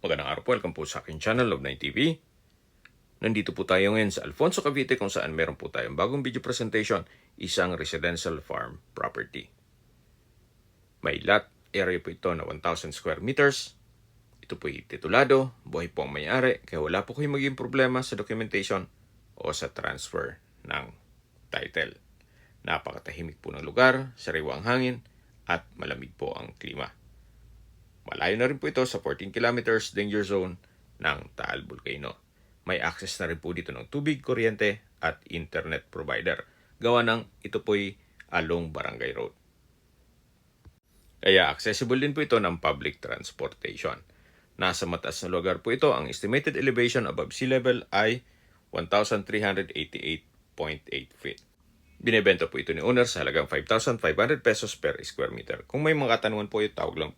Magandang araw po, welcome po sa aking channel, Love9 TV. Nandito po tayo ngayon sa Alfonso, Cavite kung saan meron po tayong bagong video presentation, isang residential farm property. May lot area po ito na 1,000 square meters. Ito po titulado, buhay po ang may-ari, kaya wala po kayong maging problema sa documentation o sa transfer ng title. Napakatahimik po ng lugar, sariwang hangin at malamig po ang klima. Malayo na rin po ito sa 14 kilometers danger zone ng Taal Volcano. May access na rin po dito ng tubig, kuryente at internet provider. Gawa ng ito po'y along Barangay Road. Kaya accessible din po ito ng public transportation. Nasa mataas na lugar po ito. Ang estimated elevation above sea level ay 1,388.8 feet. Binebenta po ito ni owner sa halagang 5,500 pesos per square meter. Kung may mga katanungan po, tawag lang po